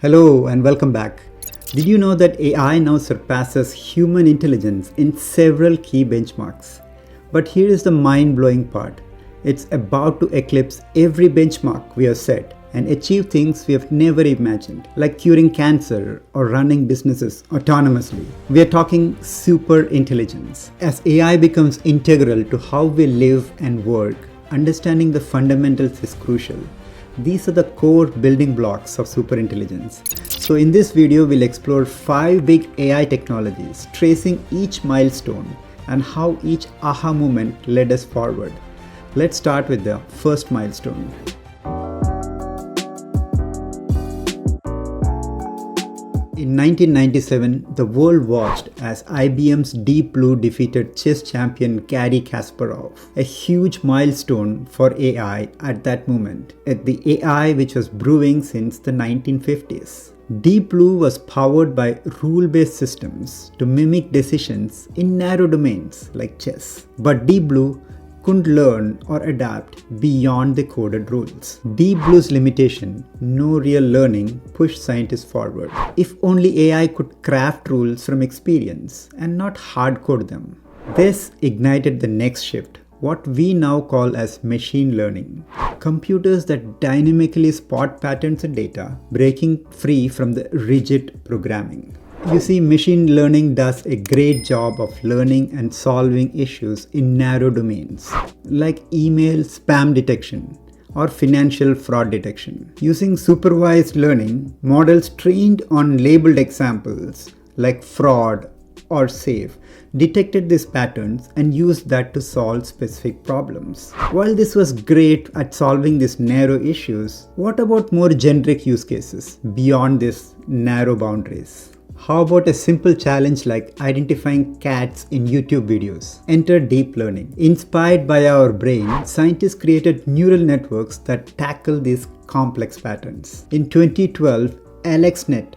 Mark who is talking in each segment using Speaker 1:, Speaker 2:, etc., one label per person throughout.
Speaker 1: Hello and welcome back. Did you know that AI now surpasses human intelligence in several key benchmarks? But here is the mind-blowing part. It's about to eclipse every benchmark we have set and achieve things we have never imagined, like curing cancer or running businesses autonomously. We are talking superintelligence. As AI becomes integral to how we live and work, understanding the fundamentals is crucial. These are the core building blocks of superintelligence. So in this video, we'll explore 5 big AI technologies, tracing each milestone and how each aha moment led us forward. Let's start with the first milestone. In 1997, the world watched as IBM's Deep Blue defeated chess champion Garry Kasparov, a huge milestone for AI at that moment, at the AI which was brewing since the 1950s. Deep Blue was powered by rule-based systems to mimic decisions in narrow domains like chess. But Deep Blue couldn't learn or adapt beyond the coded rules. Deep Blue's limitation, no real learning, pushed scientists forward. If only AI could craft rules from experience and not hard-code them. This ignited the next shift, what we now call as machine learning. Computers that dynamically spot patterns in data, breaking free from the rigid programming. You see, machine learning does a great job of learning and solving issues in narrow domains, like email spam detection or financial fraud detection. Using supervised learning, models trained on labeled examples like fraud or safe detected these patterns and used that to solve specific problems. While this was great at solving these narrow issues, what about more generic use cases beyond these narrow boundaries? How about a simple challenge like identifying cats in YouTube videos? Enter deep learning. Inspired by our brain, scientists created neural networks that tackle these complex patterns. In 2012, AlexNet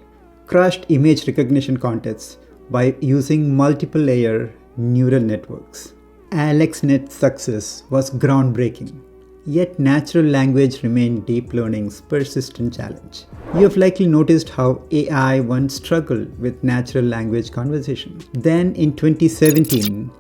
Speaker 1: crushed image recognition contests by using multiple layer neural networks. AlexNet's success was groundbreaking. Yet natural language remained deep learning's persistent challenge. You have likely noticed how AI once struggled with natural language conversation. Then in 2017,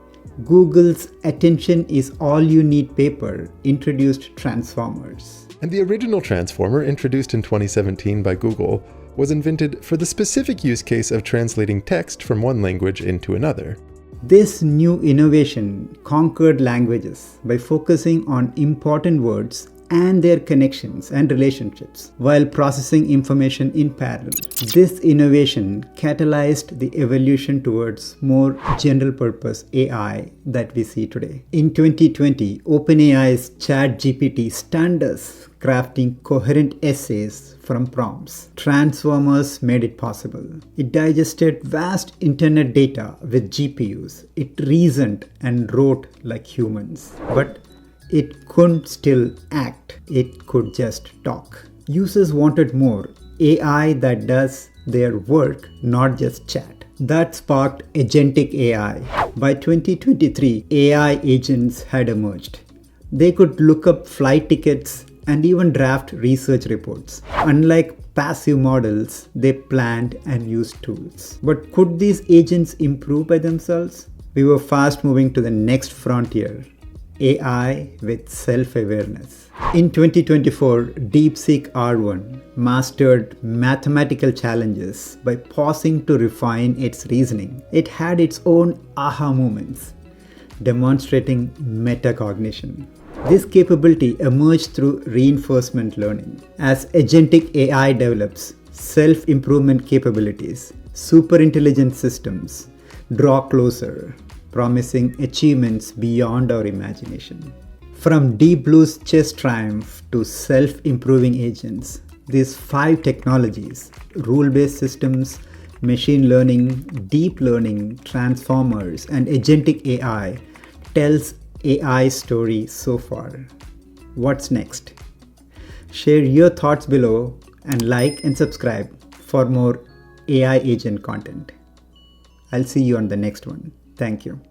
Speaker 1: Google's Attention is All You Need paper introduced transformers.
Speaker 2: And the original transformer, introduced in 2017 by Google, was invented for the specific use case of translating text from one language into another.
Speaker 1: This new innovation conquered languages by focusing on important words and their connections and relationships while processing information in parallel. This innovation catalyzed the evolution towards more general-purpose AI that we see today. In 2020, OpenAI's ChatGPT stunned us, crafting coherent essays from prompts. Transformers made it possible. It digested vast internet data with GPUs. It reasoned and wrote like humans. But it couldn't still act. It could just talk. Users wanted more. AI that does their work, not just chat. That sparked agentic AI. By 2023, AI agents had emerged. They could look up flight tickets and even draft research reports. Unlike passive models, they planned and used tools. But could these agents improve by themselves? We were fast moving to the next frontier, AI with self-awareness. In 2024, DeepSeek R1 mastered mathematical challenges by pausing to refine its reasoning. It had its own aha moments, demonstrating metacognition. This capability emerged through reinforcement learning. As agentic AI develops self-improvement capabilities, superintelligent systems draw closer, promising achievements beyond our imagination. From Deep Blue's chess triumph to self-improving agents, these 5 technologies, rule-based systems, machine learning, deep learning, transformers, and agentic AI, tells AI story so far. What's next? Share your thoughts below and like and subscribe for more AI agent content. I'll see you on the next one. Thank you.